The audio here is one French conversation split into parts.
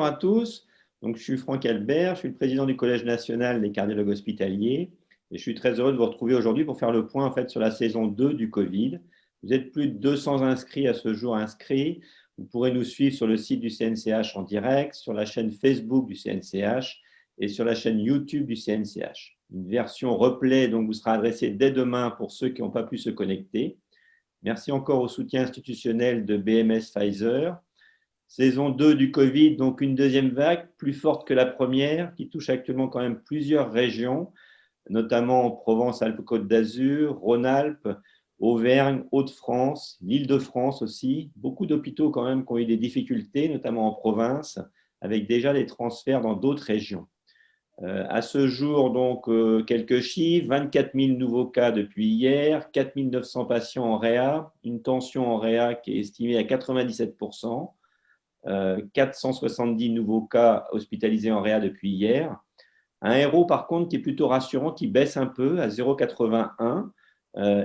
à tous. Donc, je suis Franck Albert, je suis le président du Collège national des cardiologues hospitaliers et je suis très heureux de vous retrouver aujourd'hui pour faire le point en fait, sur la saison 2 du Covid. Vous êtes plus de 200 inscrits à ce jour inscrits. Vous pourrez nous suivre sur le site du CNCH en direct, sur la chaîne Facebook du CNCH et sur la chaîne YouTube du CNCH. Une version replay donc, vous sera adressée dès demain pour ceux qui n'ont pas pu se connecter. Merci encore au soutien institutionnel de BMS Pfizer. Saison 2 du Covid, donc une deuxième vague plus forte que la première, qui touche actuellement quand même plusieurs régions, notamment en Provence-Alpes-Côte d'Azur, Rhône-Alpes, Auvergne, Hauts-de-France, l'Île-de-France aussi. Beaucoup d'hôpitaux quand même qui ont eu des difficultés, notamment en province, avec déjà des transferts dans d'autres régions. À ce jour, donc, quelques chiffres, 24 000 nouveaux cas depuis hier, 4 900 patients en réa, une tension en réa qui est estimée à 97%. 470 nouveaux cas hospitalisés en réa depuis hier. Un RO, par contre, qui est plutôt rassurant, qui baisse un peu à 0,81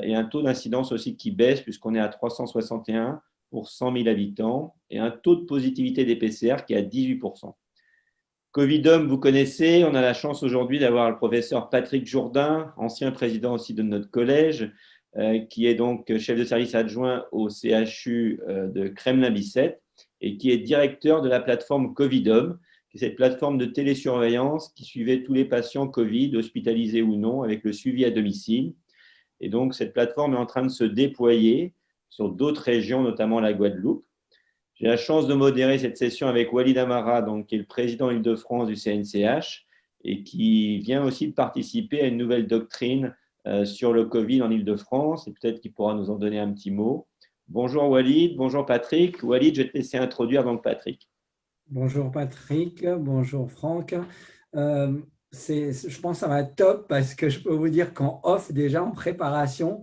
et un taux d'incidence aussi qui baisse puisqu'on est à 361 pour 100 000 habitants et un taux de positivité des PCR qui est à 18%. Covidom, vous connaissez, on a la chance aujourd'hui d'avoir le professeur Patrick Jourdain, ancien président aussi de notre collège, qui est donc chef de service adjoint au CHU de Kremlin-Bicêtre et qui est directeur de la plateforme Covidom, qui est cette plateforme de télésurveillance qui suivait tous les patients Covid, hospitalisés ou non, avec le suivi à domicile. Et donc, cette plateforme est en train de se déployer sur d'autres régions, notamment la Guadeloupe. J'ai la chance de modérer cette session avec Walid Amara, donc, qui est le président Île-de-France du CNCH et qui vient aussi de participer à une nouvelle doctrine sur le Covid en Île-de-France et peut-être qu'il pourra nous en donner un petit mot. Bonjour Walid, bonjour Patrick. Walid, je vais te laisser introduire donc Patrick. Bonjour Patrick, bonjour Franck. Je pense que ça va être top parce que je peux vous dire qu'en off, déjà en préparation,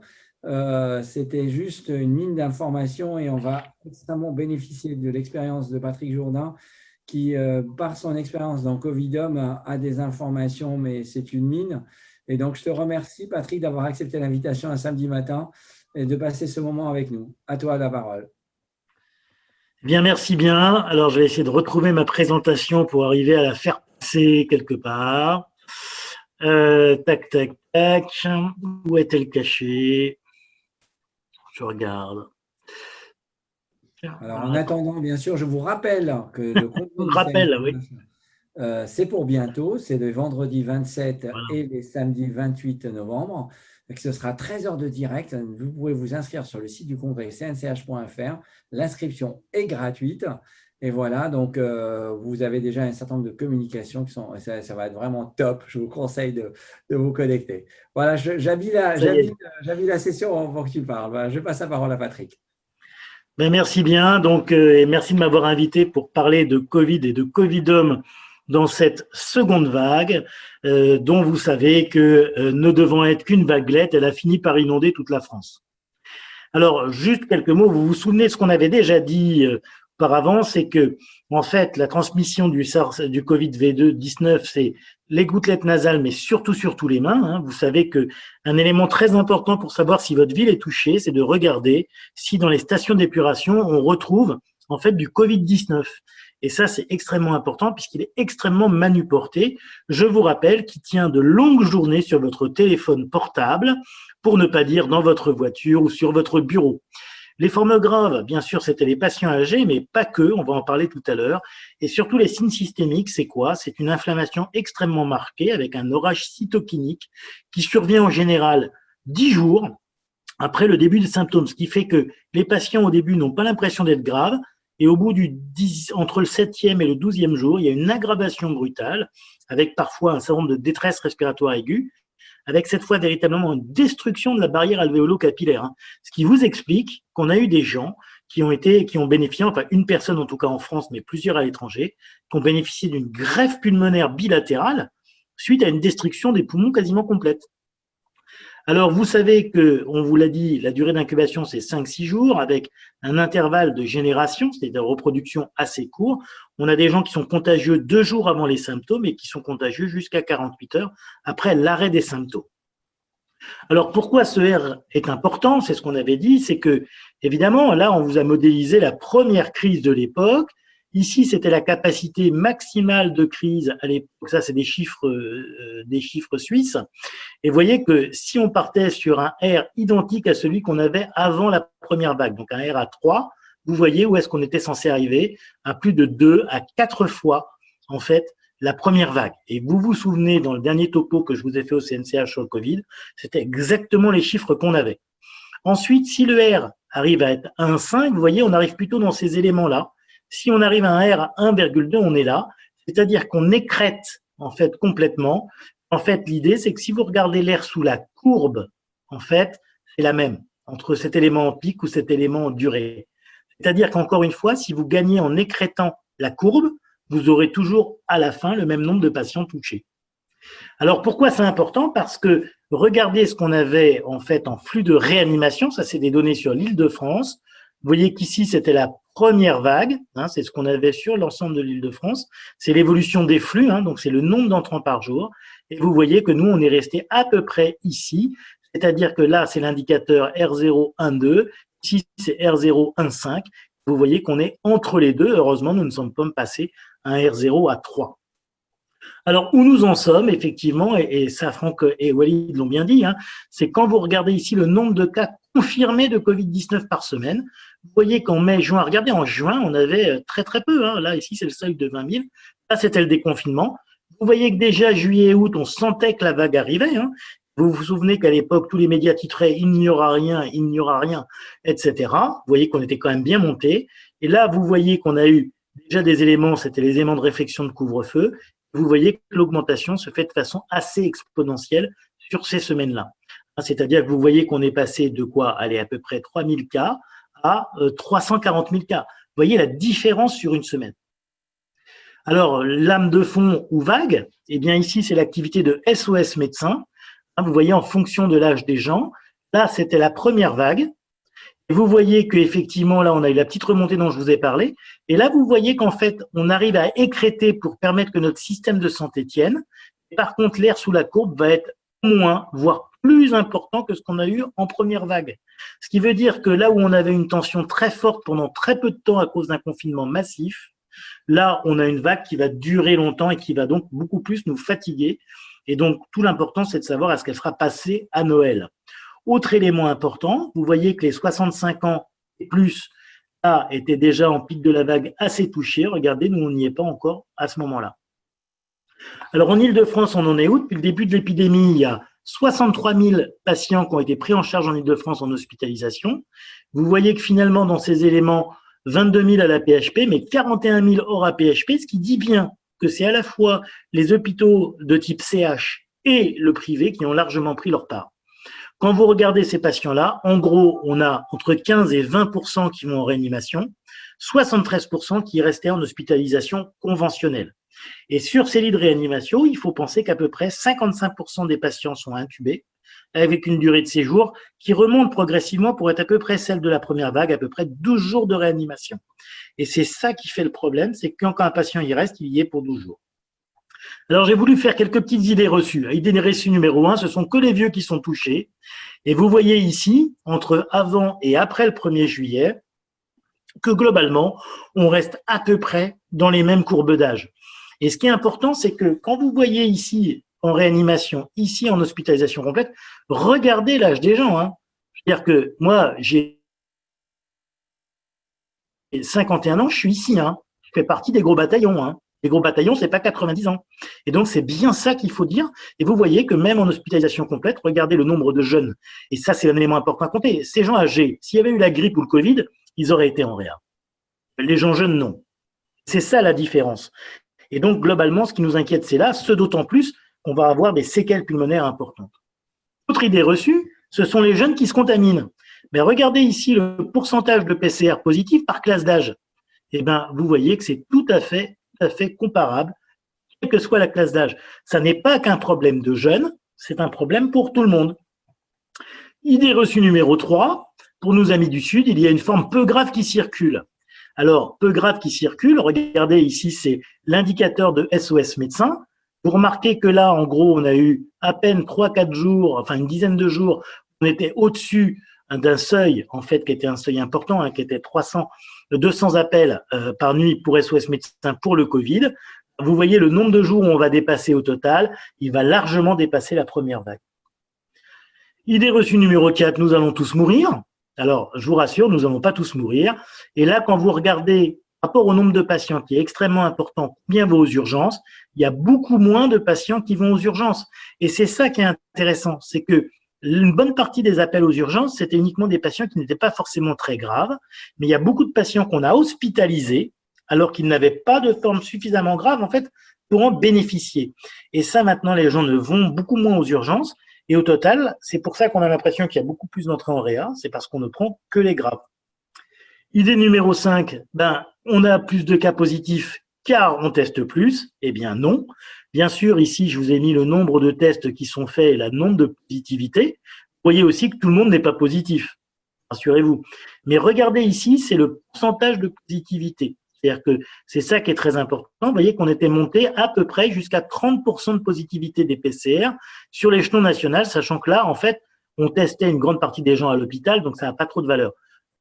c'était juste une mine d'informations et on va extrêmement bénéficier de l'expérience de Patrick Jourdain qui, par son expérience dans Covidom, a des informations, mais c'est une mine. Et donc, je te remercie Patrick d'avoir accepté l'invitation un samedi matin et de passer ce moment avec nous. À toi la parole. Bien, merci bien. Alors, je vais essayer de retrouver ma présentation pour arriver à la faire passer quelque part. Tac, tac, tac. Où est-elle cachée? Je regarde. Alors, en attendant, bien sûr, je vous rappelle que le congrès oui. C'est pour bientôt, c'est le vendredi 27 Voilà. et le samedi 28 novembre. Ce sera 13 heures de direct. Vous pouvez vous inscrire sur le site du congrès cnch.fr. L'inscription est gratuite. Et voilà, donc vous avez déjà un certain nombre de communications qui sont, ça va être vraiment top. Je vous conseille de vous connecter. Voilà, j'habille la session avant que tu parles. Voilà, je passe la parole à Patrick. Ben, merci bien. Donc, et merci de m'avoir invité pour parler de Covid et de Covidom dans cette seconde vague, dont vous savez que ne devant être qu'une vaguelette, elle a fini par inonder toute la France. Alors, juste quelques mots. Vous vous souvenez de ce qu'on avait déjà dit auparavant, c'est que, en fait, la transmission du Covid-19, c'est les gouttelettes nasales, mais surtout les mains. Hein. Vous savez qu'un élément très important pour savoir si votre ville est touchée, c'est de regarder si dans les stations d'épuration, on retrouve en fait du Covid-19. Et ça, c'est extrêmement important puisqu'il est extrêmement manuporté. Je vous rappelle qu'il tient de longues journées sur votre téléphone portable, pour ne pas dire dans votre voiture ou sur votre bureau. Les formes graves, bien sûr, c'était les patients âgés, mais pas que, on va en parler tout à l'heure. Et surtout, les signes systémiques, c'est quoi? C'est une inflammation extrêmement marquée avec un orage cytokinique qui survient en général 10 jours après le début des symptômes, ce qui fait que les patients au début n'ont pas l'impression d'être graves et au bout entre le 7e et le 12e jour, il y a une aggravation brutale avec parfois un certain nombre de détresse respiratoire aiguë, avec cette fois véritablement une destruction de la barrière alvéolo-capillaire, hein. Ce qui vous explique qu'on a eu des gens qui ont bénéficié, enfin une personne en tout cas en France, mais plusieurs à l'étranger, qui ont bénéficié d'une greffe pulmonaire bilatérale suite à une destruction des poumons quasiment complète. Alors, vous savez que, on vous l'a dit, la durée d'incubation, c'est 5-6 jours avec un intervalle de génération, c'est-à-dire de reproduction assez court. On a des gens qui sont contagieux 2 jours avant les symptômes et qui sont contagieux jusqu'à 48 heures après l'arrêt des symptômes. Alors, pourquoi ce R est important? C'est ce qu'on avait dit, c'est que, évidemment, là, on vous a modélisé la première crise de l'époque Ici, c'était la capacité maximale de crise à l'époque. Ça, c'est des chiffres suisses. Et vous voyez que si on partait sur un R identique à celui qu'on avait avant la première vague, donc un R à 3, vous voyez où est-ce qu'on était censé arriver, à plus de 2 à 4 fois, en fait, la première vague. Et vous vous souvenez, dans le dernier topo que je vous ai fait au CNCH sur le Covid, c'était exactement les chiffres qu'on avait. Ensuite, si le R arrive à être 1,5, vous voyez, on arrive plutôt dans ces éléments-là. Si on arrive à un R à 1,2, on est là. C'est-à-dire qu'on écrète, en fait, complètement. En fait, l'idée, c'est que si vous regardez l'air sous la courbe, en fait, c'est la même entre cet élément en pic ou cet élément en durée. C'est-à-dire qu'encore une fois, si vous gagnez en écrêtant la courbe, vous aurez toujours à la fin le même nombre de patients touchés. Alors, pourquoi c'est important? Parce que regardez ce qu'on avait en fait en flux de réanimation, ça c'est des données sur l'Île-de-France. Vous voyez qu'ici, c'était la première vague, hein, c'est ce qu'on avait sur l'ensemble de l'Île-de-France. C'est l'évolution des flux, hein, donc c'est le nombre d'entrants par jour. Et vous voyez que nous, on est resté à peu près ici, c'est-à-dire que là, c'est l'indicateur R012, ici, c'est R015. Vous voyez qu'on est entre les deux. Heureusement, nous ne sommes pas passés à un R0 à 3. Alors, où nous en sommes, effectivement, et ça, Franck et Walid l'ont bien dit, hein, c'est quand vous regardez ici le nombre de cas confirmés de Covid-19 par semaine, vous voyez qu'en mai, juin, regardez, en juin, on avait très, très peu. Hein, là, ici, c'est le seuil de 20 000. Là, c'était le déconfinement. Vous voyez que déjà, juillet et août, on sentait que la vague arrivait. Hein. Vous vous souvenez qu'à l'époque, tous les médias titraient « il n'y aura rien, etc. » Vous voyez qu'on était quand même bien monté. Et là, vous voyez qu'on a eu déjà des éléments, c'était les éléments de réflexion de couvre-feu. Vous voyez que l'augmentation se fait de façon assez exponentielle sur ces semaines-là. C'est-à-dire que vous voyez qu'on est passé de quoi? Aller à peu près 3 000 cas à 340 000 cas. Vous voyez la différence sur une semaine. Alors, lame de fond ou vague, eh bien ici, c'est l'activité de SOS médecins. Vous voyez en fonction de l'âge des gens. Là, c'était la première vague. Et vous voyez qu'effectivement, là, on a eu la petite remontée dont je vous ai parlé. Et là, vous voyez qu'en fait, on arrive à écrêter pour permettre que notre système de santé tienne. Et par contre, l'air sous la courbe va être moins, voire plus important que ce qu'on a eu en première vague. Ce qui veut dire que là où on avait une tension très forte pendant très peu de temps à cause d'un confinement massif, là, on a une vague qui va durer longtemps et qui va donc beaucoup plus nous fatiguer. Et donc, tout l'important, c'est de savoir est-ce qu'elle sera passée à Noël. Autre élément important, vous voyez que les 65 ans et plus là, étaient déjà en pic de la vague assez touchés. Regardez, nous, on n'y est pas encore à ce moment-là. Alors, en Île-de-France, on en est où? Depuis le début de l'épidémie, il y a 63 000 patients qui ont été pris en charge en Île-de-France en hospitalisation. Vous voyez que finalement, dans ces éléments, 22 000 à la PHP, mais 41 000 hors APHP, ce qui dit bien que c'est à la fois les hôpitaux de type CH et le privé qui ont largement pris leur part. Quand vous regardez ces patients-là, en gros, on a entre 15 et 20% qui vont en réanimation, 73% qui restaient en hospitalisation conventionnelle. Et sur ces lits de réanimation, il faut penser qu'à peu près 55% des patients sont intubés, avec une durée de séjour qui remonte progressivement pour être à peu près celle de la première vague, à peu près 12 jours de réanimation. Et c'est ça qui fait le problème, c'est que quand un patient y reste, il y est pour 12 jours. Alors, j'ai voulu faire quelques petites idées reçues. Idée reçue numéro 1, ce sont que les vieux qui sont touchés. Et vous voyez ici, entre avant et après le 1er juillet, que globalement, on reste à peu près dans les mêmes courbes d'âge. Et ce qui est important, c'est que quand vous voyez ici en réanimation, ici en hospitalisation complète, regardez l'âge des gens. Hein. C'est-à-dire que moi, j'ai 51 ans, je suis ici. Hein. Je fais partie des gros bataillons. Hein. Les gros bataillons, c'est pas 90 ans. Et donc, c'est bien ça qu'il faut dire. Et vous voyez que même en hospitalisation complète, regardez le nombre de jeunes. Et ça, c'est un élément important à compter. Ces gens âgés, s'il y avait eu la grippe ou le Covid, ils auraient été en réa. Les gens jeunes, non. C'est ça la différence. Et donc, globalement, ce qui nous inquiète, c'est là, ce d'autant plus qu'on va avoir des séquelles pulmonaires importantes. Autre idée reçue, ce sont les jeunes qui se contaminent. Mais regardez ici le pourcentage de PCR positifs par classe d'âge. Eh bien, vous voyez que c'est tout à fait comparable, quelle que soit la classe d'âge. Ça n'est pas qu'un problème de jeunes, c'est un problème pour tout le monde. Idée reçue numéro 3, pour nos amis du Sud, il y a une forme peu grave qui circule. Alors, peu grave qui circule, regardez ici, c'est l'indicateur de SOS médecins. Vous remarquez que là, en gros, on a eu à peine 3-4 jours, enfin une dizaine de jours, on était au-dessus d'un seuil, en fait, qui était un seuil important, hein, qui était 300 200 appels par nuit pour SOS Médecins pour le Covid. Vous voyez le nombre de jours où on va dépasser au total, il va largement dépasser la première vague. Idée reçue numéro 4, nous allons tous mourir. Alors, je vous rassure, nous n'allons pas tous mourir. Et là, quand vous regardez par rapport au nombre de patients qui est extrêmement important, combien vont aux urgences, il y a beaucoup moins de patients qui vont aux urgences. Et c'est ça qui est intéressant, c'est que une bonne partie des appels aux urgences, c'était uniquement des patients qui n'étaient pas forcément très graves, mais il y a beaucoup de patients qu'on a hospitalisés alors qu'ils n'avaient pas de forme suffisamment grave, en fait, pour en bénéficier. Et ça, maintenant, les gens ne vont beaucoup moins aux urgences. Et au total, c'est pour ça qu'on a l'impression qu'il y a beaucoup plus d'entrées en réa, c'est parce qu'on ne prend que les graves. Idée numéro 5, on a plus de cas positifs car on teste plus. Eh bien non. Bien sûr, ici, je vous ai mis le nombre de tests qui sont faits et le nombre de positivités. Vous voyez aussi que tout le monde n'est pas positif, rassurez-vous. Mais regardez ici, c'est le pourcentage de positivité. C'est-à-dire que c'est ça qui est très important. Vous voyez qu'on était monté à peu près jusqu'à 30% de positivité des PCR sur l'échelon national, sachant que là, en fait, on testait une grande partie des gens à l'hôpital, donc ça n'a pas trop de valeur.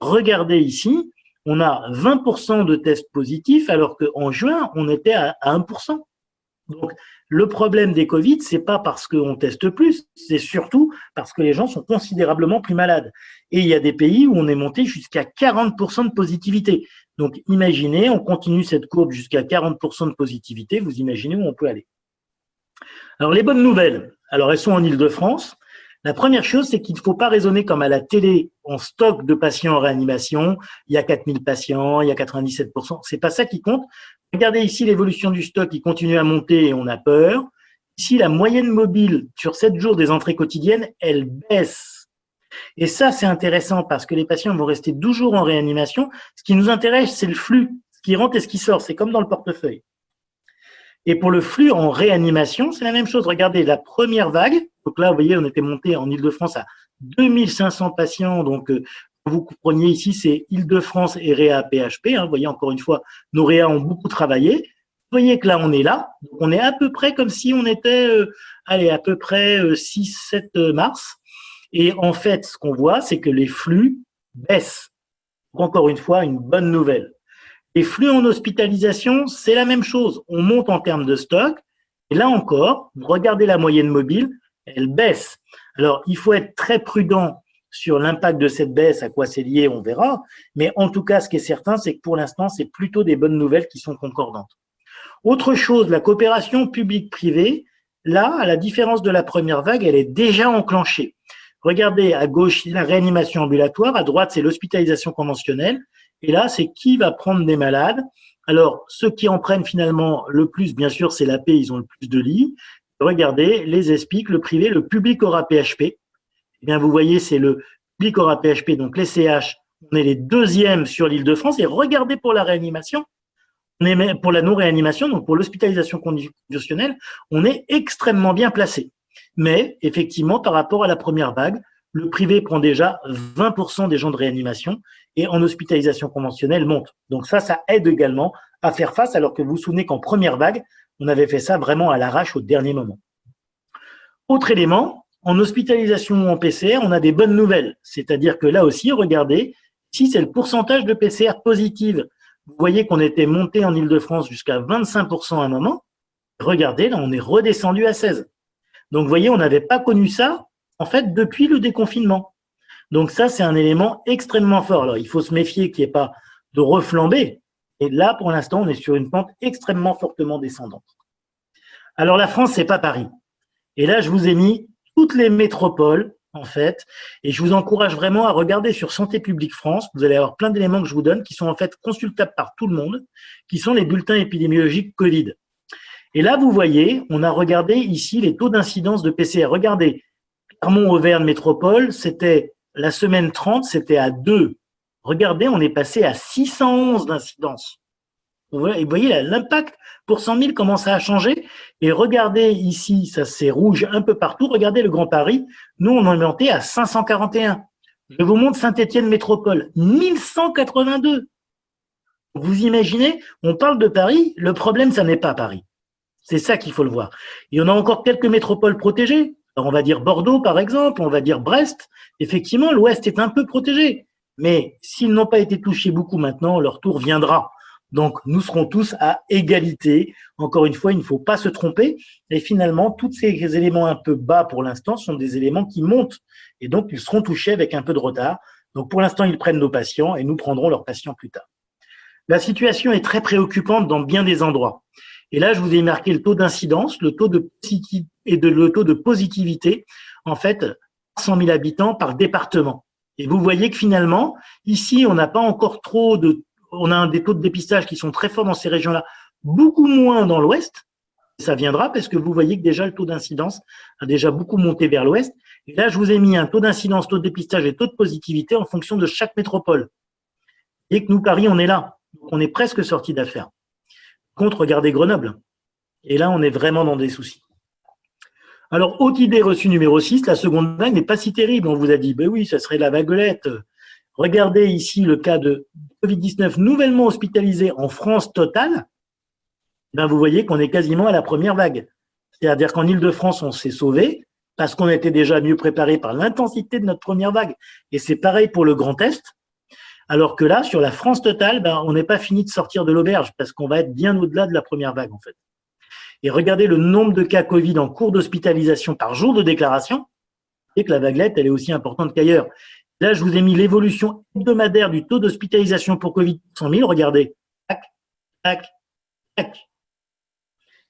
Regardez ici, on a 20% de tests positifs, alors qu'en juin, on était à 1%. Donc, le problème des Covid, c'est pas parce qu'on teste plus, c'est surtout parce que les gens sont considérablement plus malades. Et il y a des pays où on est monté jusqu'à 40% de positivité. Donc, imaginez, on continue cette courbe jusqu'à 40% de positivité, vous imaginez où on peut aller. Alors, les bonnes nouvelles, alors elles sont en Île-de-France. La première chose, c'est qu'il ne faut pas raisonner comme à la télé en stock de patients en réanimation. Il y a 4000 patients, il y a 97%. C'est pas ça qui compte. Regardez ici l'évolution du stock qui continue à monter et on a peur. Ici, la moyenne mobile sur 7 jours des entrées quotidiennes, elle baisse. Et ça, c'est intéressant parce que les patients vont rester 12 jours en réanimation. Ce qui nous intéresse, c'est le flux, ce qui rentre et ce qui sort. C'est comme dans le portefeuille. Et pour le flux en réanimation, c'est la même chose. Regardez, la première vague, donc là, vous voyez, on était monté en Île-de-France à 2500 patients. Donc, vous compreniez ici, c'est Île-de-France et Réa PHP. Vous voyez, encore une fois, nos Réa ont beaucoup travaillé. Vous voyez que là, on est là. Donc, on est à peu près comme si on était, à peu près 6-7 mars. Et en fait, ce qu'on voit, c'est que les flux baissent. Donc, encore une fois, une bonne nouvelle. Les flux en hospitalisation, c'est la même chose. On monte en termes de stock. Et là encore, regardez la moyenne mobile, elle baisse. Alors, il faut être très prudent sur l'impact de cette baisse, à quoi c'est lié, on verra. Mais en tout cas, ce qui est certain, c'est que pour l'instant, c'est plutôt des bonnes nouvelles qui sont concordantes. Autre chose, la coopération publique-privée, là, à la différence de la première vague, elle est déjà enclenchée. Regardez, à gauche, la réanimation ambulatoire, à droite, c'est l'hospitalisation conventionnelle. Et là, c'est qui va prendre des malades. Alors, ceux qui en prennent finalement le plus, bien sûr, c'est l'AP, ils ont le plus de lits. Regardez, les ESPIC, le privé, le public aura PHP. Eh bien, vous voyez, c'est le public aura PHP, donc les CH, on est les deuxièmes sur l'Île-de-France. Et regardez pour la réanimation, on est pour la non-réanimation, donc pour l'hospitalisation conventionnelle, on est extrêmement bien placé. Mais, effectivement, par rapport à la première vague, le privé prend déjà 20% des gens de réanimation et en hospitalisation conventionnelle monte. Donc ça aide également à faire face, alors que vous vous souvenez qu'en première vague, on avait fait ça vraiment à l'arrache au dernier moment. Autre élément, en hospitalisation ou en PCR, on a des bonnes nouvelles. C'est-à-dire que là aussi, regardez, ici c'est le pourcentage de PCR positive. Vous voyez qu'on était monté en Île-de-France jusqu'à 25% à un moment. Regardez, là on est redescendu à 16%. Donc vous voyez, on n'avait pas connu ça en fait depuis le déconfinement. Donc ça, c'est un élément extrêmement fort. Alors, il faut se méfier qu'il n'y ait pas de reflambée. Et là, pour l'instant, on est sur une pente extrêmement fortement descendante. Alors, la France, c'est pas Paris. Et là, je vous ai mis toutes les métropoles, en fait. Et je vous encourage vraiment à regarder sur Santé publique France. Vous allez avoir plein d'éléments que je vous donne qui sont en fait consultables par tout le monde, qui sont les bulletins épidémiologiques Covid. Et là, vous voyez, on a regardé ici les taux d'incidence de PCR. Regardez, Clermont-Auvergne Métropole, c'était la semaine 30, c'était à 2. Regardez, on est passé à 611 d'incidence. Et vous voyez, l'impact pour 100 000 commence à changer. Et regardez ici, ça c'est rouge un peu partout. Regardez le Grand Paris. Nous, on en est monté à 541. Je vous montre Saint-Étienne Métropole, 1182. Vous imaginez, on parle de Paris, le problème, ça n'est pas Paris. C'est ça qu'il faut le voir. Et on a encore quelques métropoles protégées. Alors, on va dire Bordeaux, par exemple, on va dire Brest. Effectivement, l'Ouest est un peu protégé. Mais s'ils n'ont pas été touchés beaucoup maintenant, leur tour viendra. Donc, nous serons tous à égalité. Encore une fois, il ne faut pas se tromper. Et finalement, tous ces éléments un peu bas pour l'instant sont des éléments qui montent. Et donc, ils seront touchés avec un peu de retard. Donc, pour l'instant, ils prennent nos patients et nous prendrons leurs patients plus tard. La situation est très préoccupante dans bien des endroits. Et là, je vous ai marqué le taux d'incidence, le taux de positivité, en fait, 100 000 habitants par département. Et vous voyez que finalement, ici, on n'a pas encore on a des taux de dépistage qui sont très forts dans ces régions-là, beaucoup moins dans l'ouest. Ça viendra parce que vous voyez que déjà le taux d'incidence a déjà beaucoup monté vers l'ouest. Et là, je vous ai mis un taux d'incidence, taux de dépistage et taux de positivité en fonction de chaque métropole. Et que nous, Paris, on est là. On est presque sorti d'affaire. Contre, regardez Grenoble. Et là, on est vraiment dans des soucis. Alors, autre idée reçue numéro 6, la seconde vague n'est pas si terrible. On vous a dit, ben oui, ça serait la vaguelette. Regardez ici le cas de Covid-19 nouvellement hospitalisé en France totale. Ben, vous voyez qu'on est quasiment à la première vague. C'est-à-dire qu'en Île-de-France, on s'est sauvé parce qu'on était déjà mieux préparé par l'intensité de notre première vague. Et c'est pareil pour le Grand Est. Alors que là, sur la France totale, ben, on n'est pas fini de sortir de l'auberge parce qu'on va être bien au-delà de la première vague, en fait. Et regardez le nombre de cas Covid en cours d'hospitalisation par jour de déclaration. Et que la vaguelette, elle est aussi importante qu'ailleurs. Là, je vous ai mis l'évolution hebdomadaire du taux d'hospitalisation pour Covid 100 000. Regardez. Tac, tac, tac.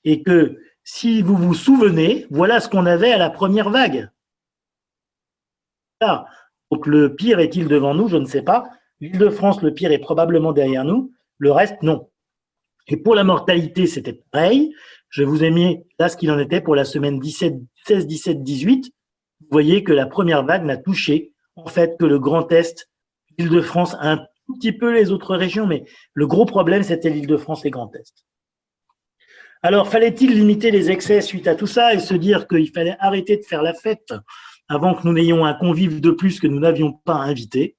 Et que si vous vous souvenez, voilà ce qu'on avait à la première vague. Là. Donc le pire est-il devant nous? Je ne sais pas. L'Île-de-France, le pire est probablement derrière nous. Le reste, non. Et pour la mortalité, c'était pareil. Je vous ai mis là ce qu'il en était pour la semaine 16, 17, 18. Vous voyez que la première vague n'a touché, en fait, que le Grand Est, l'Île-de-France, un tout petit peu les autres régions, mais le gros problème, c'était l'Île-de-France et Grand Est. Alors, fallait-il limiter les excès suite à tout ça et se dire qu'il fallait arrêter de faire la fête avant que nous n'ayons un convive de plus que nous n'avions pas invité?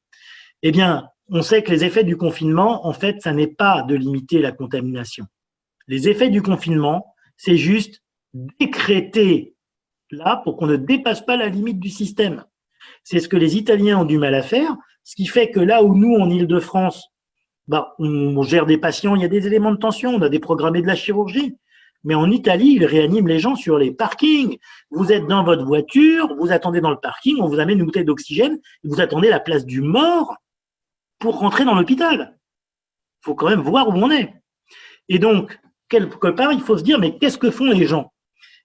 Eh bien, on sait que les effets du confinement, en fait, ça n'est pas de limiter la contamination. Les effets du confinement, c'est juste décréter là pour qu'on ne dépasse pas la limite du système. C'est ce que les Italiens ont du mal à faire, ce qui fait que là où nous, en Île-de-France, bah, on gère des patients, il y a des éléments de tension, on a déprogrammé de la chirurgie. Mais en Italie, ils réaniment les gens sur les parkings. Vous êtes dans votre voiture, vous attendez dans le parking, on vous amène une bouteille d'oxygène, et vous attendez la place du mort pour rentrer dans l'hôpital. Il faut quand même voir où on est. Et donc, quelque part, il faut se dire, mais qu'est-ce que font les gens?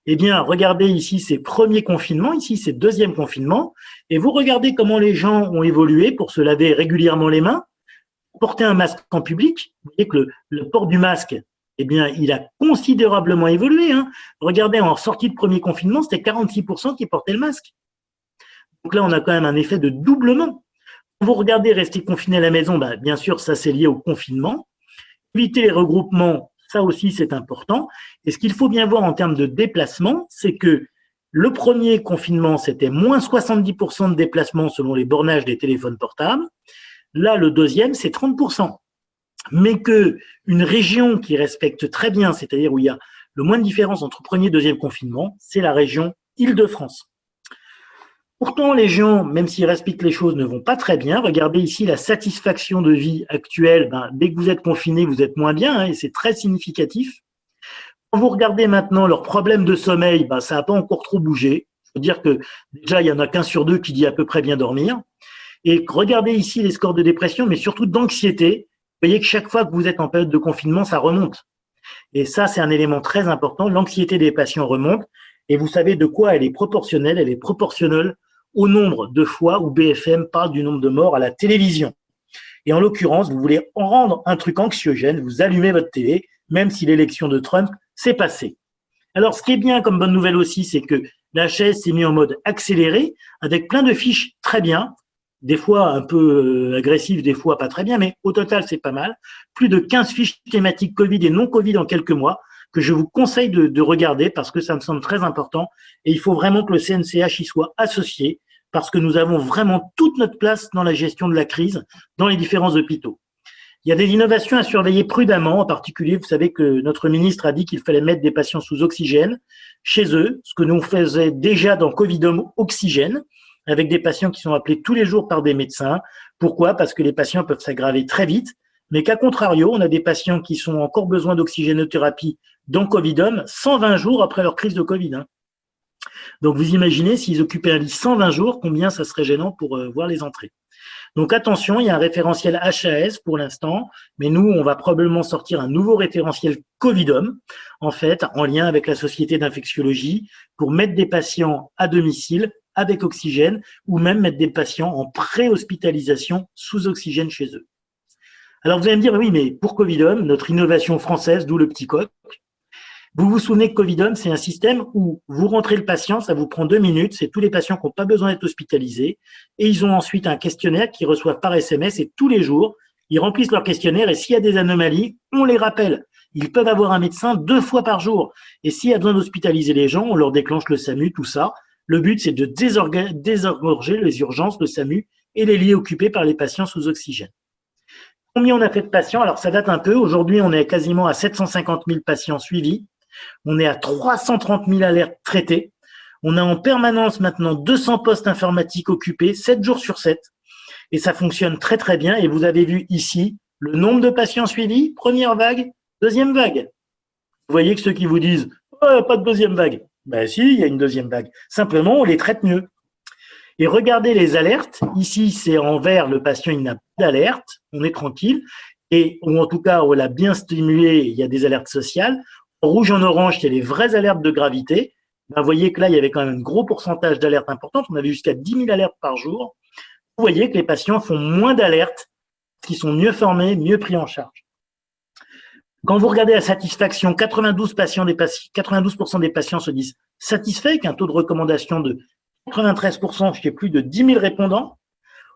Eh bien, regardez ici, c'est premier confinement, ici, c'est deuxième confinement, et vous regardez comment les gens ont évolué pour se laver régulièrement les mains, porter un masque en public. Vous voyez que le port du masque, eh bien, il a considérablement évolué. Regardez, en sortie de premier confinement, c'était 46% qui portaient le masque. Donc là, on a quand même un effet de doublement. Quand vous regardez rester confiné à la maison, bah, bien sûr, ça c'est lié au confinement. Éviter les regroupements, ça aussi c'est important. Et ce qu'il faut bien voir en termes de déplacement, c'est que le premier confinement, c'était moins 70% de déplacement selon les bornages des téléphones portables. Là, le deuxième, c'est 30%. Mais que une région qui respecte très bien, c'est-à-dire où il y a le moins de différence entre premier et deuxième confinement, c'est la région Île-de-France. Pourtant, les gens, même s'ils respectent les choses, ne vont pas très bien. Regardez ici la satisfaction de vie actuelle. Dès que vous êtes confiné, vous êtes moins bien, et c'est très significatif. Quand vous regardez maintenant leurs problèmes de sommeil, ça n'a pas encore trop bougé. Je veux dire que déjà, il y en a qu'un sur deux qui dit à peu près bien dormir. Et regardez ici les scores de dépression, mais surtout d'anxiété. Vous voyez que chaque fois que vous êtes en période de confinement, ça remonte. Et ça, c'est un élément très important. L'anxiété des patients remonte. Et vous savez de quoi elle est proportionnelle? Elle est proportionnelle au nombre de fois où BFM parle du nombre de morts à la télévision. Et en l'occurrence, vous voulez en rendre un truc anxiogène, vous allumez votre télé, même si l'élection de Trump s'est passée. Alors, ce qui est bien comme bonne nouvelle aussi, c'est que la chaise s'est mise en mode accéléré, avec plein de fiches très bien, des fois un peu agressives, des fois pas très bien, mais au total, c'est pas mal. Plus de 15 fiches thématiques Covid et non Covid en quelques mois, que je vous conseille de regarder parce que ça me semble très important. Et il faut vraiment que le CNCH y soit associé parce que nous avons vraiment toute notre place dans la gestion de la crise dans les différents hôpitaux. Il y a des innovations à surveiller prudemment. En particulier, vous savez que notre ministre a dit qu'il fallait mettre des patients sous oxygène chez eux, ce que nous faisions déjà dans Covidom Oxygène, avec des patients qui sont appelés tous les jours par des médecins. Pourquoi? Parce que les patients peuvent s'aggraver très vite, mais qu'à contrario, on a des patients qui sont encore besoin d'oxygénothérapie dans Covidom 120 jours après leur crise de Covid, hein. Donc, vous imaginez, s'ils occupaient un lit 120 jours, combien ça serait gênant pour voir les entrées. Donc, attention, il y a un référentiel HAS pour l'instant, mais nous, on va probablement sortir un nouveau référentiel Covidom, en fait, en lien avec la Société d'infectiologie, pour mettre des patients à domicile avec oxygène ou même mettre des patients en pré-hospitalisation sous oxygène chez eux. Alors, vous allez me dire, oui, mais pour Covidom, notre innovation française, d'où le petit coq, vous vous souvenez que Covidom, c'est un système où vous rentrez le patient, ça vous prend 2 minutes, c'est tous les patients qui n'ont pas besoin d'être hospitalisés, et ils ont ensuite un questionnaire qu'ils reçoivent par SMS, et tous les jours, ils remplissent leur questionnaire, et s'il y a des anomalies, on les rappelle. Ils peuvent avoir un médecin 2 fois par jour, et s'il y a besoin d'hospitaliser les gens, on leur déclenche le SAMU, tout ça. Le but, c'est de désengorger les urgences, le SAMU, et les lits occupés par les patients sous oxygène. Combien on a fait de patients? Alors, ça date un peu. Aujourd'hui, on est quasiment à 750 000 patients suivis. On est à 330 000 alertes traitées. On a en permanence maintenant 200 postes informatiques occupés, 7 jours sur 7. Et ça fonctionne très, très bien. Et vous avez vu ici le nombre de patients suivis, première vague, deuxième vague. Vous voyez que ceux qui vous disent oh, « pas de deuxième vague », ben si, il y a une deuxième vague. Simplement, on les traite mieux. Et regardez les alertes. Ici, c'est en vert, le patient il n'a pas d'alerte, on est tranquille. Et ou en tout cas, on l'a bien stimulé, il y a des alertes sociales. En rouge, en orange, c'est les vraies alertes de gravité. Ben, vous voyez que là, il y avait quand même un gros pourcentage d'alertes importantes. On avait jusqu'à 10 000 alertes par jour. Vous voyez que les patients font moins d'alertes, qui sont mieux formés, mieux pris en charge. Quand vous regardez la satisfaction, 92% des patients se disent satisfaits, avec un taux de recommandation de 93% chez plus de 10 000 répondants.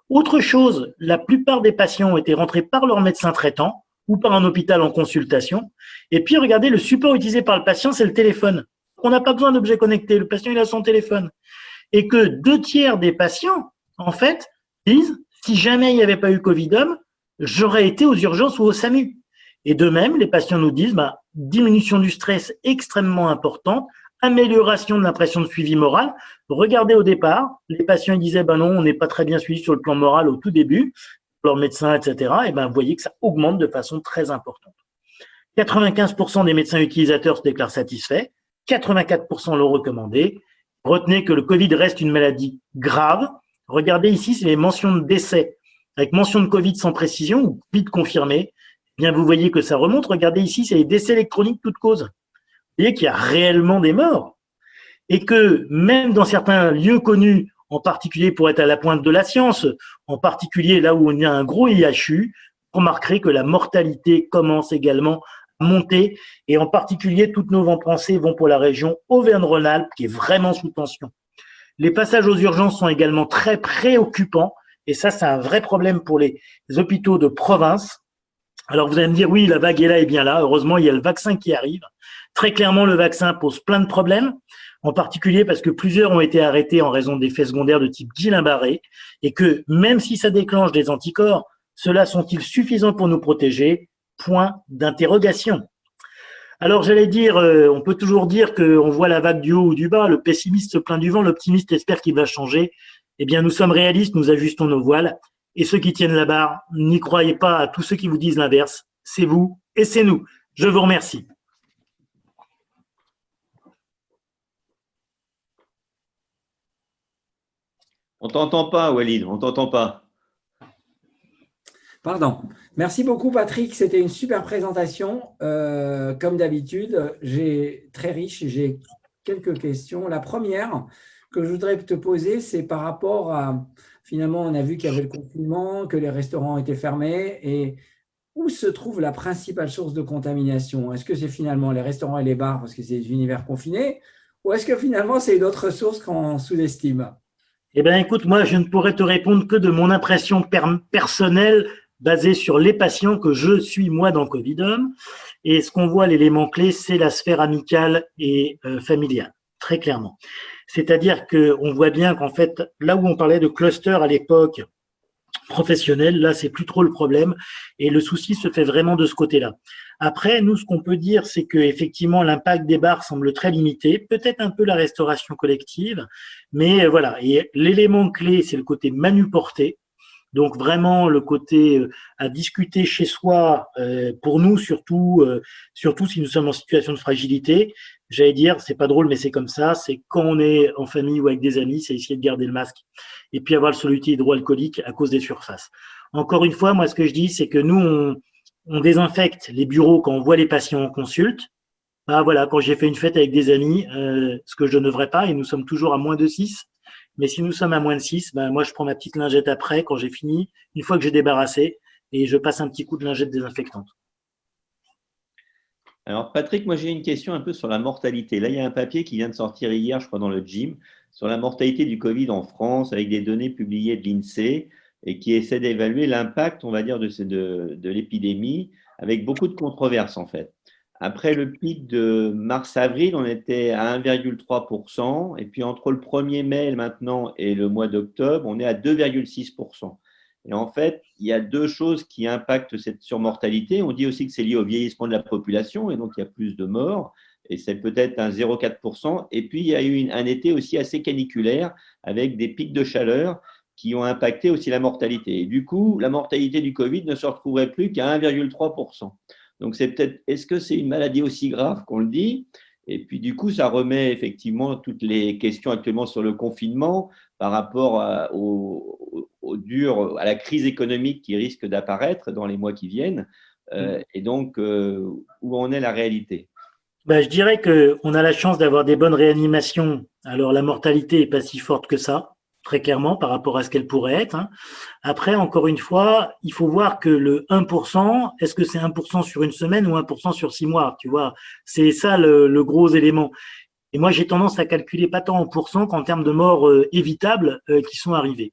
Autre chose, la plupart des patients ont été rentrés par leur médecin traitant ou par un hôpital en consultation. Et puis, regardez, le support utilisé par le patient, c'est le téléphone. On n'a pas besoin d'objets connectés. Le patient, il a son téléphone. Et que 2/3 des patients, en fait, disent, si jamais il n'y avait pas eu Covidom, j'aurais été aux urgences ou au SAMU. Et de même, les patients nous disent, diminution du stress extrêmement importante, amélioration de l'impression de suivi moral. Regardez au départ, les patients ils disaient, non, on n'est pas très bien suivi sur le plan moral au tout début, leur médecin, etc. Et vous voyez que ça augmente de façon très importante. 95% des médecins utilisateurs se déclarent satisfaits, 84% l'ont recommandé. Retenez que le Covid reste une maladie grave. Regardez ici, c'est les mentions de décès, avec mention de Covid sans précision ou Covid confirmé. Bien, vous voyez que ça remonte. Regardez ici, c'est les décès électroniques toutes causes. Vous voyez qu'il y a réellement des morts. Et que même dans certains lieux connus, en particulier pour être à la pointe de la science, en particulier là où on a un gros IHU, vous remarquerez que la mortalité commence également à monter. Et en particulier, toutes nos pensées vont pour la région Auvergne-Rhône-Alpes, qui est vraiment sous tension. Les passages aux urgences sont également très préoccupants. Et ça, c'est un vrai problème pour les hôpitaux de province. Alors, vous allez me dire, oui, la vague est là et bien là. Heureusement, il y a le vaccin qui arrive. Très clairement, le vaccin pose plein de problèmes, en particulier parce que plusieurs ont été arrêtés en raison d'effets secondaires de type Guillain-Barré et que même si ça déclenche des anticorps, ceux-là sont-ils suffisants pour nous protéger? Point d'interrogation. Alors, j'allais dire, on peut toujours dire qu'on voit la vague du haut ou du bas, le pessimiste se plaint du vent, l'optimiste espère qu'il va changer. Eh bien, nous sommes réalistes, nous ajustons nos voiles. Et ceux qui tiennent la barre, n'y croyez pas à tous ceux qui vous disent l'inverse. C'est vous et c'est nous. Je vous remercie. On t'entend pas, Walid, on t'entend pas. Pardon. Merci beaucoup, Patrick. C'était une super présentation. Comme d'habitude, très riche. J'ai quelques questions. La première que je voudrais te poser, c'est par rapport à… Finalement, on a vu qu'il y avait le confinement, que les restaurants étaient fermés. Et où se trouve la principale source de contamination? Est-ce que c'est finalement les restaurants et les bars parce que c'est des univers confinés? Ou est-ce que finalement, c'est d'autres sources qu'on sous-estime? Eh bien, écoute, moi, je ne pourrais te répondre que de mon impression personnelle basée sur les patients que je suis, moi, dans Covidom. Et ce qu'on voit, l'élément clé, c'est la sphère amicale et familiale, très clairement. C'est-à-dire qu'on voit bien qu'en fait, là où on parlait de cluster à l'époque, professionnels. Là, c'est plus trop le problème et le souci se fait vraiment de ce côté-là. Après, nous, ce qu'on peut dire, c'est que effectivement, l'impact des bars semble très limité, peut-être un peu la restauration collective, mais voilà. Et l'élément clé, c'est le côté manuporté. Donc vraiment le côté à discuter chez soi, pour nous surtout si nous sommes en situation de fragilité, j'allais dire, c'est pas drôle mais c'est comme ça, c'est quand on est en famille ou avec des amis, c'est essayer de garder le masque et puis avoir le soluté hydroalcoolique à cause des surfaces. Encore une fois, moi ce que je dis, c'est que nous on désinfecte les bureaux quand on voit les patients en consulte. Ah voilà, quand j'ai fait une fête avec des amis, ce que je ne devrais pas, et nous sommes toujours à moins de 6. Mais si nous sommes à moins de 6, ben moi je prends ma petite lingette après, quand j'ai fini, une fois que j'ai débarrassé, et je passe un petit coup de lingette désinfectante. Alors Patrick, moi j'ai une question un peu sur la mortalité. Là, il y a un papier qui vient de sortir hier, je crois, dans le gym, sur la mortalité du Covid en France, avec des données publiées de l'INSEE, et qui essaie d'évaluer l'impact, on va dire, de l'épidémie, avec beaucoup de controverses en fait. Après le pic de mars-avril, on était à 1,3%, et puis entre le 1er mai maintenant et le mois d'octobre, on est à 2,6%. Et en fait, il y a deux choses qui impactent cette surmortalité. On dit aussi que c'est lié au vieillissement de la population, et donc il y a plus de morts, et c'est peut-être un 0,4%. Et puis, il y a eu un été aussi assez caniculaire, avec des pics de chaleur qui ont impacté aussi la mortalité. Et du coup, la mortalité du Covid ne se retrouverait plus qu'à 1,3%. Donc, c'est peut-être, est-ce que c'est une maladie aussi grave qu'on le dit? Et puis, du coup, ça remet effectivement toutes les questions actuellement sur le confinement par rapport à la crise économique qui risque d'apparaître dans les mois qui viennent. Et donc, où en est la réalité? Ben, je dirais qu'on a la chance d'avoir des bonnes réanimations. Alors, la mortalité n'est pas si forte que ça, très clairement, par rapport à ce qu'elle pourrait être. Hein. Après, encore une fois, il faut voir que le 1%, est-ce que c'est 1% sur une semaine ou 1% sur 6 mois? Tu vois, c'est ça le gros élément. Et moi, j'ai tendance à calculer pas tant en pourcent qu'en termes de morts évitables qui sont arrivées.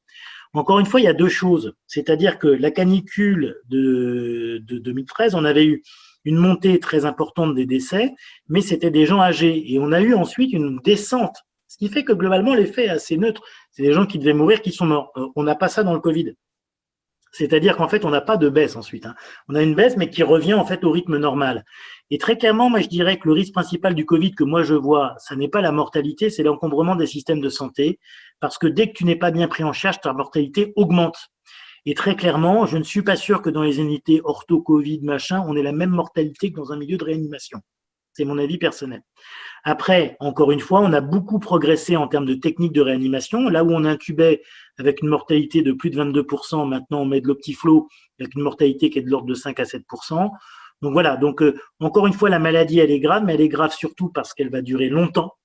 Encore une fois, il y a deux choses. C'est-à-dire que la canicule de 2013, on avait eu une montée très importante des décès, mais c'était des gens âgés. Et on a eu ensuite une descente, ce qui fait que globalement, l'effet est assez neutre. C'est des gens qui devaient mourir qui sont morts. On n'a pas ça dans le Covid. C'est-à-dire qu'en fait, on n'a pas de baisse ensuite. Hein. On a une baisse, mais qui revient en fait au rythme normal. Et très clairement, moi, je dirais que le risque principal du Covid que moi je vois, ça n'est pas la mortalité, c'est l'encombrement des systèmes de santé. Parce que dès que tu n'es pas bien pris en charge, ta mortalité augmente. Et très clairement, je ne suis pas sûr que dans les unités ortho, Covid, machin, on ait la même mortalité que dans un milieu de réanimation. C'est mon avis personnel. Après, encore une fois, on a beaucoup progressé en termes de techniques de réanimation. Là où on intubait avec une mortalité de plus de 22%, maintenant on met de l'optiflow avec une mortalité qui est de l'ordre de 5 à 7%. Donc voilà, donc encore une fois, la maladie, elle est grave, mais elle est grave surtout parce qu'elle va durer longtemps.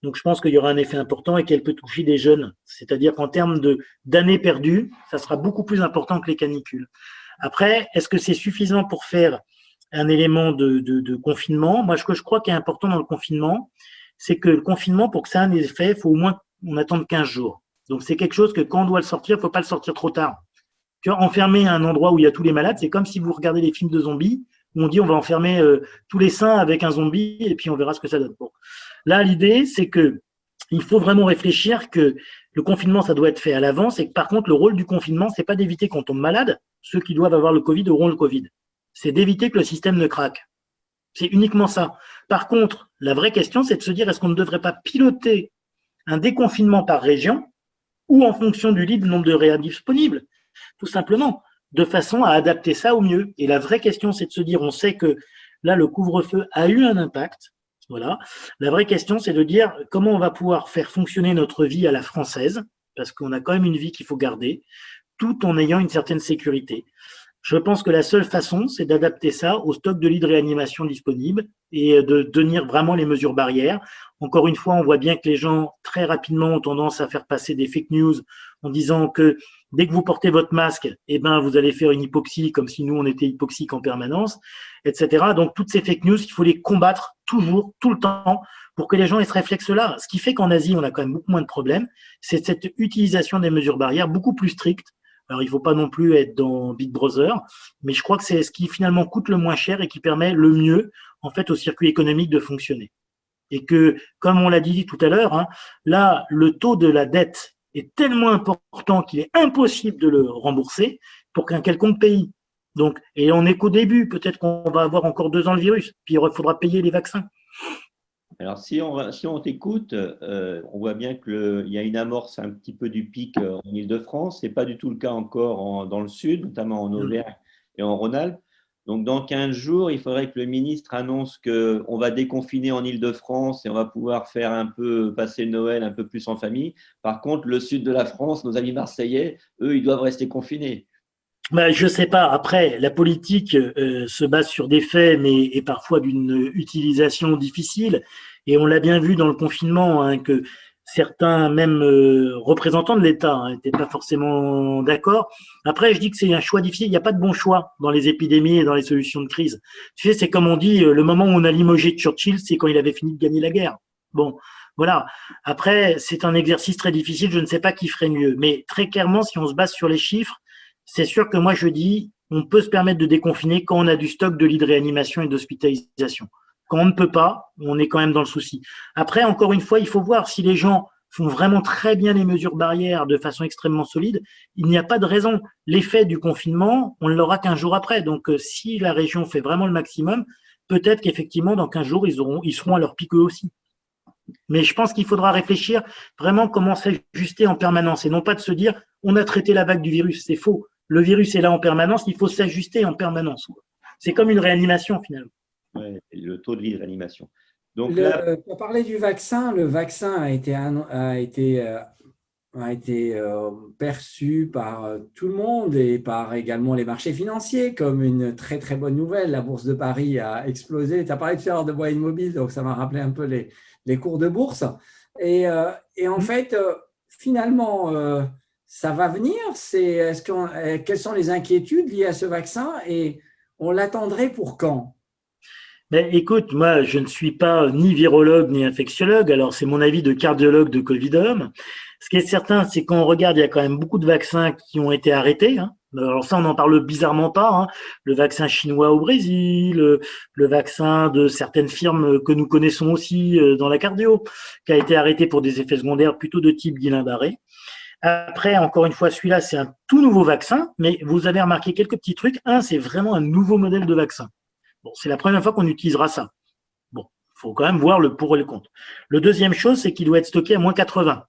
Donc je pense qu'il y aura un effet important et qu'elle peut toucher des jeunes. C'est-à-dire qu'en termes d'années perdues, ça sera beaucoup plus important que les canicules. Après, est-ce que c'est suffisant pour faire un élément de confinement? Moi, ce que je crois qui est important dans le confinement, c'est que le confinement, pour que ça ait un effet, il faut au moins on attende 15 jours. Donc c'est quelque chose que quand on doit le sortir, il ne faut pas le sortir trop tard. Tu vois, enfermer un endroit où il y a tous les malades, c'est comme si vous regardez les films de zombies, où on dit on va enfermer tous les saints avec un zombie et puis on verra ce que ça donne. Bon. Là, l'idée, c'est que il faut vraiment réfléchir que le confinement, ça doit être fait à l'avance et que par contre, le rôle du confinement, c'est pas d'éviter qu'on tombe malade. Ceux qui doivent avoir le Covid auront le Covid. C'est d'éviter que le système ne craque. C'est uniquement ça. Par contre, la vraie question, c'est de se dire, est-ce qu'on ne devrait pas piloter un déconfinement par région ou en fonction du nombre de réa disponibles, tout simplement, de façon à adapter ça au mieux. Et la vraie question, c'est de se dire, on sait que là, le couvre-feu a eu un impact. Voilà. La vraie question, c'est de dire comment on va pouvoir faire fonctionner notre vie à la française, parce qu'on a quand même une vie qu'il faut garder, tout en ayant une certaine sécurité. Je pense que la seule façon, c'est d'adapter ça au stock de lits de réanimation disponibles et de tenir vraiment les mesures barrières. Encore une fois, on voit bien que les gens, très rapidement, ont tendance à faire passer des fake news en disant que dès que vous portez votre masque, eh ben, vous allez faire une hypoxie comme si nous, on était hypoxiques en permanence, etc. Donc, toutes ces fake news, il faut les combattre toujours, tout le temps, pour que les gens aient ce réflexe-là. Ce qui fait qu'en Asie, on a quand même beaucoup moins de problèmes, c'est cette utilisation des mesures barrières beaucoup plus strictes. Alors, il ne faut pas non plus être dans Big Brother, mais je crois que c'est ce qui finalement coûte le moins cher et qui permet le mieux, en fait, au circuit économique de fonctionner. Et que, comme on l'a dit tout à l'heure, hein, là, le taux de la dette est tellement important qu'il est impossible de le rembourser pour qu'un quelconque pays. Donc, et on n'est qu'au début, peut-être qu'on va avoir encore 2 ans le virus, puis il faudra payer les vaccins. Alors, si on t'écoute, on voit bien qu'il y a une amorce un petit peu du pic en Île-de-France. Ce n'est pas du tout le cas encore dans le sud, notamment en Auvergne et en Rhône-Alpes. Donc, dans 15 jours, il faudrait que le ministre annonce qu'on va déconfiner en Île-de-France et on va pouvoir faire un peu passer le Noël un peu plus en famille. Par contre, le sud de la France, nos amis marseillais, eux, ils doivent rester confinés. Ben, je sais pas. Après, la politique se base sur des faits, mais est parfois d'une utilisation difficile. Et on l'a bien vu dans le confinement, hein, que certains, même représentants de l'État, n'étaient pas forcément d'accord. Après, je dis que c'est un choix difficile. Il n'y a pas de bon choix dans les épidémies et dans les solutions de crise. Tu sais, c'est comme on dit, le moment où on a limogé Churchill, c'est quand il avait fini de gagner la guerre. Bon, voilà. Après, c'est un exercice très difficile. Je ne sais pas qui ferait mieux. Mais très clairement, si on se base sur les chiffres, c'est sûr que moi, je dis, on peut se permettre de déconfiner quand on a du stock de lits de réanimation et d'hospitalisation. Quand on ne peut pas, on est quand même dans le souci. Après, encore une fois, il faut voir si les gens font vraiment très bien les mesures barrières de façon extrêmement solide. Il n'y a pas de raison. L'effet du confinement, on ne l'aura qu'1 jour après. Donc, si la région fait vraiment le maximum, peut-être qu'effectivement, dans 15 jours, ils seront à leur pic eux aussi. Mais je pense qu'il faudra réfléchir vraiment comment s'ajuster en permanence et non pas de se dire on a traité la vague du virus. C'est faux. Le virus est là en permanence, il faut s'ajuster en permanence. C'est comme une réanimation finalement. Ouais, le taux de lit de réanimation. Donc pour parler du vaccin, le vaccin a été perçu par tout le monde et par également les marchés financiers comme une très très bonne nouvelle. La bourse de Paris a explosé. Tu as parlé tout à l'heure de Bois Immobile, donc ça m'a rappelé un peu les cours de bourse. Et en fait, finalement, ça va venir. Quelles sont les inquiétudes liées à ce vaccin et on l'attendrait pour quand? Ben, écoute, moi, je ne suis pas ni virologue ni infectiologue, alors c'est mon avis de cardiologue de Covidom. Ce qui est certain, c'est qu'on regarde, il y a quand même beaucoup de vaccins qui ont été arrêtés. Hein. Alors ça, on n'en parle bizarrement pas. Hein. Le vaccin chinois au Brésil, le vaccin de certaines firmes que nous connaissons aussi dans la cardio, qui a été arrêté pour des effets secondaires plutôt de type Guillain-Barré. Après, encore une fois, celui-là, c'est un tout nouveau vaccin, mais vous avez remarqué quelques petits trucs. Un, c'est vraiment un nouveau modèle de vaccin. Bon, c'est la première fois qu'on utilisera ça. Bon, il faut quand même voir le pour et le contre. Le deuxième chose, c'est qu'il doit être stocké à moins 80.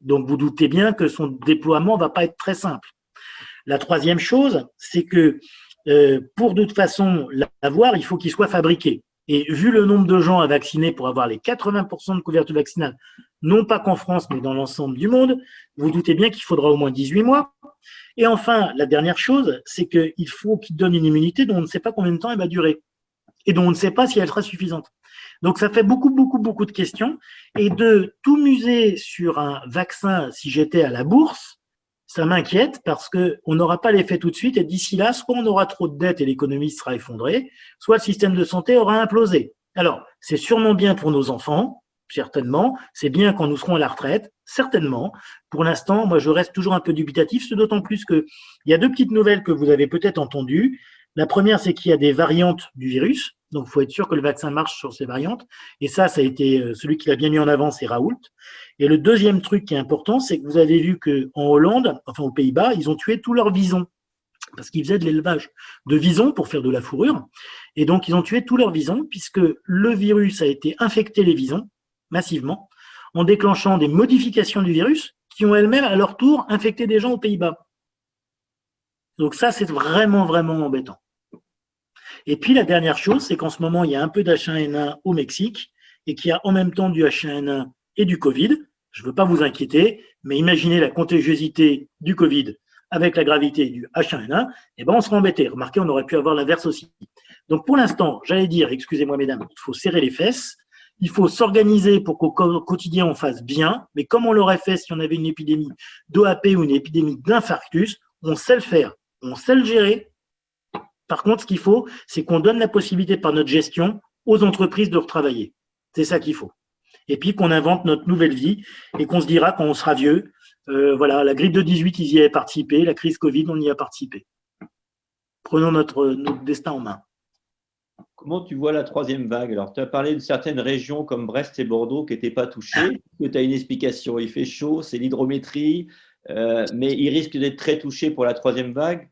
Donc, vous doutez bien que son déploiement va pas être très simple. La troisième chose, c'est que pour de toute façon l'avoir, il faut qu'il soit fabriqué. Et vu le nombre de gens à vacciner pour avoir les 80% de couverture vaccinale, non pas qu'en France, mais dans l'ensemble du monde, vous doutez bien qu'il faudra au moins 18 mois. Et enfin, la dernière chose, c'est qu'il faut qu'il donne une immunité dont on ne sait pas combien de temps elle va durer et dont on ne sait pas si elle sera suffisante. Donc, ça fait beaucoup de questions. Et de tout miser sur un vaccin, si j'étais à la bourse, ça m'inquiète parce qu'on n'aura pas l'effet tout de suite. Et d'ici là, soit on aura trop de dettes et l'économie sera effondrée, soit le système de santé aura implosé. Alors, c'est sûrement bien pour nos enfants, certainement. C'est bien quand nous serons à la retraite, certainement. Pour l'instant, moi, je reste toujours un peu dubitatif, ce d'autant plus qu'il y a 2 petites nouvelles que vous avez peut-être entendues. La première, c'est qu'il y a des variantes du virus. Donc, il faut être sûr que le vaccin marche sur ces variantes. Et ça a été celui qui l'a bien mis en avant, c'est Raoult. Et le deuxième truc qui est important, c'est que vous avez vu qu'en Hollande, enfin aux Pays-Bas, ils ont tué tous leurs visons parce qu'ils faisaient de l'élevage de visons pour faire de la fourrure. Et donc, ils ont tué tous leurs visons puisque le virus a été infecté les visons massivement en déclenchant des modifications du virus qui ont elles-mêmes, à leur tour, infecté des gens aux Pays-Bas. Donc ça, c'est vraiment embêtant. Et puis, la dernière chose, c'est qu'en ce moment, il y a un peu d'H1N1 au Mexique et qu'il y a en même temps du H1N1 et du Covid. Je ne veux pas vous inquiéter, mais imaginez la contagiosité du Covid avec la gravité du H1N1, eh ben on sera embêté. Remarquez, on aurait pu avoir l'inverse aussi. Donc, pour l'instant, j'allais dire, excusez-moi mesdames, il faut serrer les fesses, il faut s'organiser pour qu'au quotidien, on fasse bien, mais comme on l'aurait fait si on avait une épidémie d'OAP ou une épidémie d'infarctus, on sait le faire, on sait le gérer. Par contre, ce qu'il faut, c'est qu'on donne la possibilité par notre gestion aux entreprises de retravailler. C'est ça qu'il faut. Et puis qu'on invente notre nouvelle vie et qu'on se dira quand on sera vieux, voilà, la grippe de 18, ils y avaient participé, la crise Covid, on y a participé. Prenons notre destin en main. Comment tu vois la troisième vague? Alors, tu as parlé de certaines régions comme Brest et Bordeaux qui n'étaient pas touchées. Tu as une explication? Il fait chaud, c'est l'hydrométrie, mais ils risquent d'être très touchés pour la troisième vague.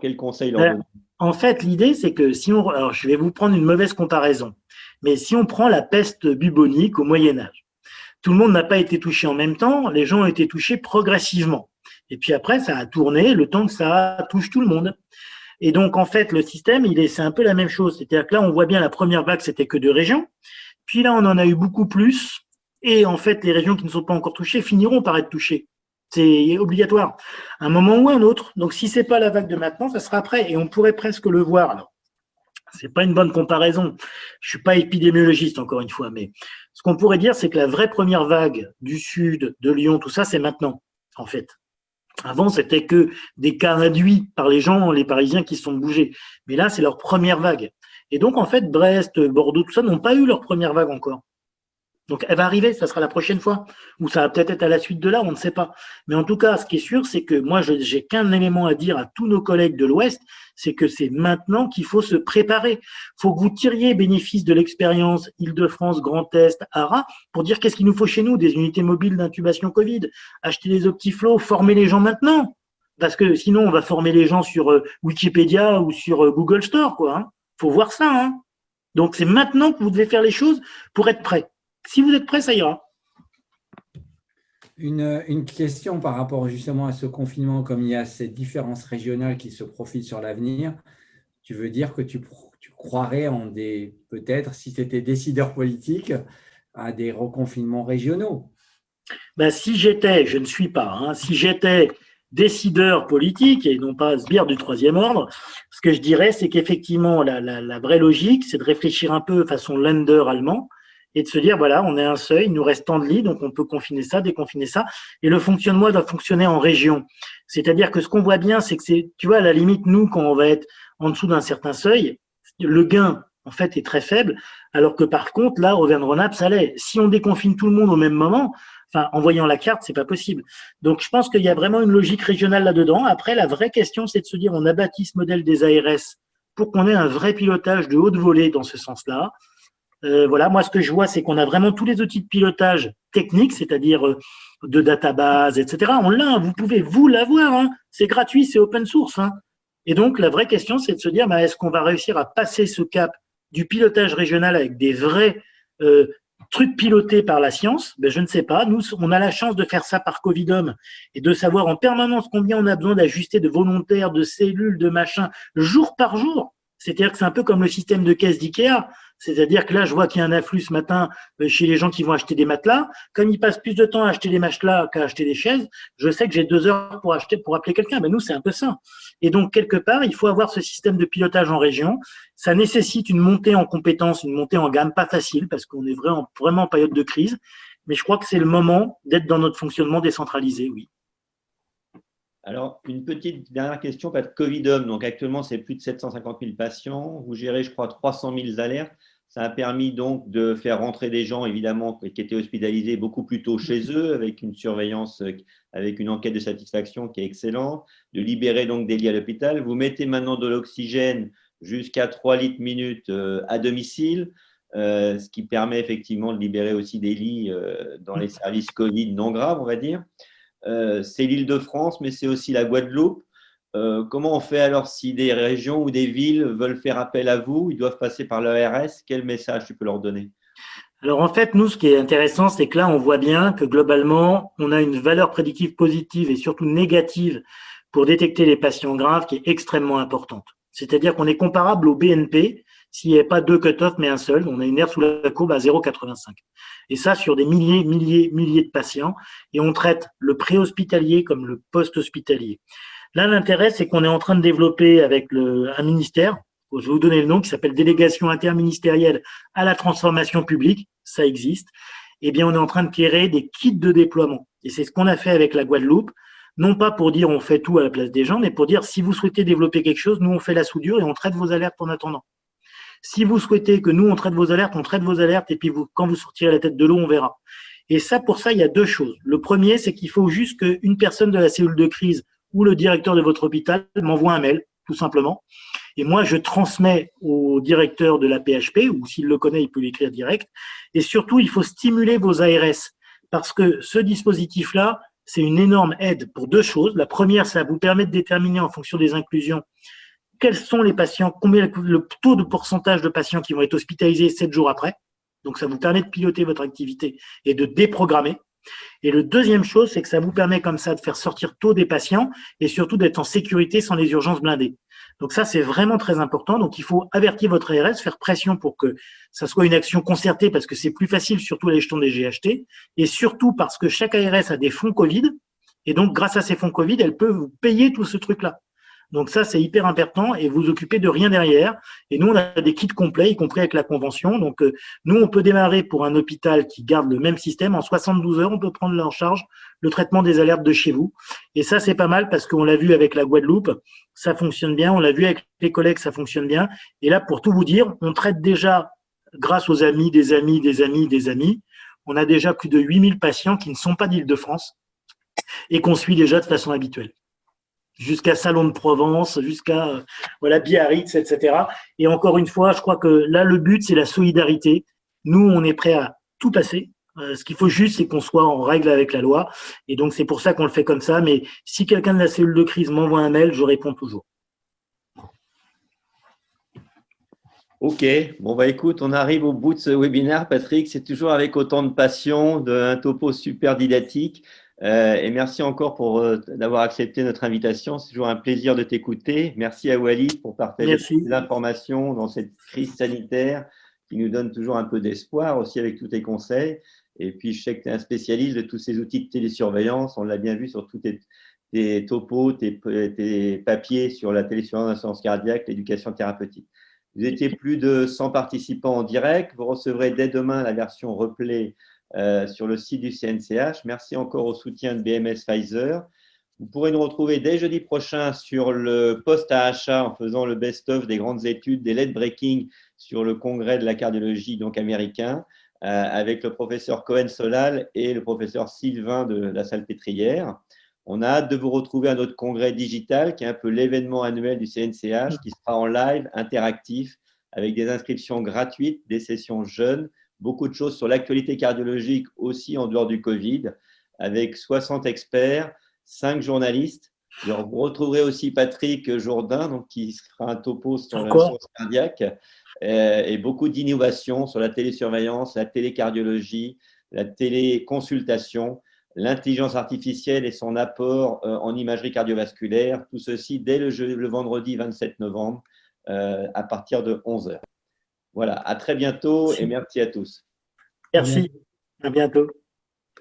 Quel conseil leur donner? En fait, l'idée, c'est que si on… Alors, je vais vous prendre une mauvaise comparaison, mais si on prend la peste bubonique au Moyen-Âge, tout le monde n'a pas été touché en même temps, les gens ont été touchés progressivement. Et puis après, ça a tourné le temps que ça touche tout le monde. Et donc, en fait, le système, c'est un peu la même chose. C'est-à-dire que là, on voit bien la première vague, c'était que 2 régions. Puis là, on en a eu beaucoup plus. Et en fait, les régions qui ne sont pas encore touchées finiront par être touchées. C'est obligatoire, à un moment ou à un autre. Donc, si c'est pas la vague de maintenant, ça sera après. Et on pourrait presque le voir. Alors, c'est pas une bonne comparaison. Je suis pas épidémiologiste, encore une fois, mais ce qu'on pourrait dire, c'est que la vraie première vague du sud, de Lyon, tout ça, c'est maintenant, en fait. Avant, c'était que des cas induits par les gens, les Parisiens qui se sont bougés. Mais là, c'est leur première vague. Et donc, en fait, Brest, Bordeaux, tout ça n'ont pas eu leur première vague encore. Donc, elle va arriver, ça sera la prochaine fois. Ou ça va peut-être être à la suite de là, on ne sait pas. Mais en tout cas, ce qui est sûr, c'est que moi, j'ai qu'un élément à dire à tous nos collègues de l'Ouest, c'est que c'est maintenant qu'il faut se préparer. Il faut que vous tiriez bénéfice de l'expérience Île-de-France, Grand Est, ARA, pour dire qu'est-ce qu'il nous faut chez nous, des unités mobiles d'intubation Covid, acheter des optiflots, former les gens maintenant. Parce que sinon, on va former les gens sur Wikipédia ou sur Google Store, quoi. Hein. Faut voir ça. Hein. Donc, c'est maintenant que vous devez faire les choses pour être prêt. Si vous êtes prêt, ça ira. Une question par rapport justement à ce confinement, comme il y a ces différences régionales qui se profilent sur l'avenir, tu veux dire que tu croirais peut-être, si tu étais décideur politique, à des reconfinements régionaux? Ben, si j'étais, je ne suis pas, hein, si j'étais décideur politique et non pas sbire du troisième ordre, ce que je dirais, c'est qu'effectivement, la vraie logique, c'est de réfléchir un peu façon Länder allemand, et de se dire, voilà, on a un seuil, il nous reste tant de lits, donc on peut confiner ça, déconfiner ça, et le fonctionnement doit fonctionner en région. C'est-à-dire que ce qu'on voit bien, c'est que tu vois, à la limite, nous, quand on va être en dessous d'un certain seuil, le gain, en fait, est très faible, alors que par contre, là, Auvergne-Rhône-Alpes, ça l'est. Si on déconfine tout le monde au même moment, enfin, en voyant la carte, c'est pas possible. Donc, je pense qu'il y a vraiment une logique régionale là-dedans. Après, la vraie question, c'est de se dire, on a bâti ce modèle des ARS pour qu'on ait un vrai pilotage de haute volée dans ce sens-là. Voilà, moi, ce que je vois, c'est qu'on a vraiment tous les outils de pilotage technique, c'est-à-dire de database, etc. On l'a, vous pouvez vous l'avoir, hein. C'est gratuit, c'est open source. Hein. Et donc, la vraie question, c'est de se dire, bah, est-ce qu'on va réussir à passer ce cap du pilotage régional avec des vrais trucs pilotés par la science? Ben, je ne sais pas. Nous, on a la chance de faire ça par Covidom et de savoir en permanence combien on a besoin d'ajuster de volontaires, de cellules, de machins, jour par jour. C'est-à-dire que c'est un peu comme le système de caisse d'IKEA. C'est-à-dire que là, je vois qu'il y a un afflux ce matin chez les gens qui vont acheter des matelas. Comme ils passent plus de temps à acheter des matelas qu'à acheter des chaises, je sais que j'ai 2 heures pour appeler quelqu'un. Ben nous, c'est un peu ça. Et donc, quelque part, il faut avoir ce système de pilotage en région. Ça nécessite une montée en compétences, une montée en gamme, pas facile, parce qu'on est vraiment en période de crise. Mais je crois que c'est le moment d'être dans notre fonctionnement décentralisé, oui. Alors, une petite dernière question, pas de Covidom. Donc, actuellement, c'est plus de 750 000 patients. Vous gérez, je crois, 300 000 alertes. Ça a permis donc de faire rentrer des gens, évidemment, qui étaient hospitalisés beaucoup plus tôt chez eux, avec une surveillance, avec une enquête de satisfaction qui est excellente, de libérer donc des lits à l'hôpital. Vous mettez maintenant de l'oxygène jusqu'à 3 litres minute à domicile, ce qui permet effectivement de libérer aussi des lits dans les services Covid non graves, on va dire. C'est l'Île-de-France, mais c'est aussi la Guadeloupe. Comment on fait alors si des régions ou des villes veulent faire appel à vous? Ils doivent passer par l'ARS. Quel message tu peux leur donner? Alors en fait, nous, ce qui est intéressant, c'est que là, on voit bien que globalement, on a une valeur prédictive positive et surtout négative pour détecter les patients graves qui est extrêmement importante. C'est-à-dire qu'on est comparable au BNP s'il n'y avait pas 2 cut-off, mais un seul. On a une aire sous la courbe à 0,85. Et ça, sur des milliers de patients. Et on traite le pré-hospitalier comme le post-hospitalier. Là, l'intérêt, c'est qu'on est en train de développer avec un ministère, je vais vous donner le nom, qui s'appelle Délégation interministérielle à la transformation publique, ça existe. Eh bien, on est en train de créer des kits de déploiement. Et c'est ce qu'on a fait avec la Guadeloupe, non pas pour dire on fait tout à la place des gens, mais pour dire si vous souhaitez développer quelque chose, nous on fait la soudure et on traite vos alertes en attendant. Si vous souhaitez que nous on traite vos alertes, et puis quand vous sortirez la tête de l'eau, on verra. Et ça, pour ça, il y a 2 choses. Le premier, c'est qu'il faut juste qu'une personne de la cellule de crise ou le directeur de votre hôpital m'envoie un mail, tout simplement. Et moi, je transmets au directeur de la PHP, ou s'il le connaît, il peut l'écrire direct. Et surtout, il faut stimuler vos ARS, parce que ce dispositif-là, c'est une énorme aide pour deux choses. La première, ça vous permet de déterminer en fonction des inclusions quels sont les patients, combien le taux de pourcentage de patients qui vont être hospitalisés 7 jours après. Donc, ça vous permet de piloter votre activité et de déprogrammer. Et le deuxième chose, c'est que ça vous permet comme ça de faire sortir tôt des patients et surtout d'être en sécurité sans les urgences blindées. Donc ça, c'est vraiment très important. Donc, il faut avertir votre ARS, faire pression pour que ça soit une action concertée parce que c'est plus facile, surtout à l'échelon des GHT, et surtout parce que chaque ARS a des fonds Covid. Et donc, grâce à ces fonds Covid, elle peut vous payer tout ce truc-là. Donc ça, c'est hyper important et vous occupez de rien derrière. Et nous, on a des kits complets, y compris avec la convention. Donc, nous, on peut démarrer pour un hôpital qui garde le même système. En 72 heures, on peut prendre en charge le traitement des alertes de chez vous. Et ça, c'est pas mal parce qu'on l'a vu avec la Guadeloupe, ça fonctionne bien. On l'a vu avec les collègues, ça fonctionne bien. Et là, pour tout vous dire, on traite déjà, grâce aux amis, des amis, des amis, des amis, on a déjà plus de 8000 patients qui ne sont pas d'Île-de-France et qu'on suit déjà de façon habituelle. Jusqu'à Salon de Provence, jusqu'à voilà, Biarritz, etc. Et encore une fois, je crois que là, le but, c'est la solidarité. Nous, on est prêt à tout passer. Ce qu'il faut juste, c'est qu'on soit en règle avec la loi. Et donc, c'est pour ça qu'on le fait comme ça. Mais si quelqu'un de la cellule de crise m'envoie un mail, je réponds toujours. Ok, bon bah écoute, on arrive au bout de ce webinaire, Patrick. C'est toujours avec autant de passion, un topo super didactique. Et merci encore pour d'avoir accepté notre invitation. C'est toujours un plaisir de t'écouter. Merci à Walid pour partager ces informations dans cette crise sanitaire qui nous donne toujours un peu d'espoir aussi avec tous tes conseils. Et puis, je sais que tu es un spécialiste de tous ces outils de télésurveillance. On l'a bien vu sur tous tes topos, tes papiers sur la télésurveillance d'assurance cardiaque, l'éducation thérapeutique. Vous étiez plus de 100 participants en direct. Vous recevrez dès demain la version replay sur le site du CNCH. Merci encore au soutien de BMS Pfizer. Vous pourrez nous retrouver dès jeudi prochain sur le post AHA en faisant le best-of des grandes études, des late breaking sur le congrès de la cardiologie donc américain avec le professeur Cohen Solal et le professeur Sylvain de la Salpêtrière. On a hâte de vous retrouver à notre congrès digital qui est un peu l'événement annuel du CNCH qui sera en live interactif avec des inscriptions gratuites, des sessions jeunes, beaucoup de choses sur l'actualité cardiologique aussi en dehors du Covid, avec 60 experts, 5 journalistes. Alors, vous retrouverez aussi Patrick Jourdain, donc, qui fera un topo sur la source cardiaque, et beaucoup d'innovations sur la télésurveillance, la télécardiologie, la téléconsultation, l'intelligence artificielle et son apport en imagerie cardiovasculaire. Tout ceci dès le vendredi 27 novembre à partir de 11 h. Voilà, à très bientôt et merci à tous. Merci, à bientôt.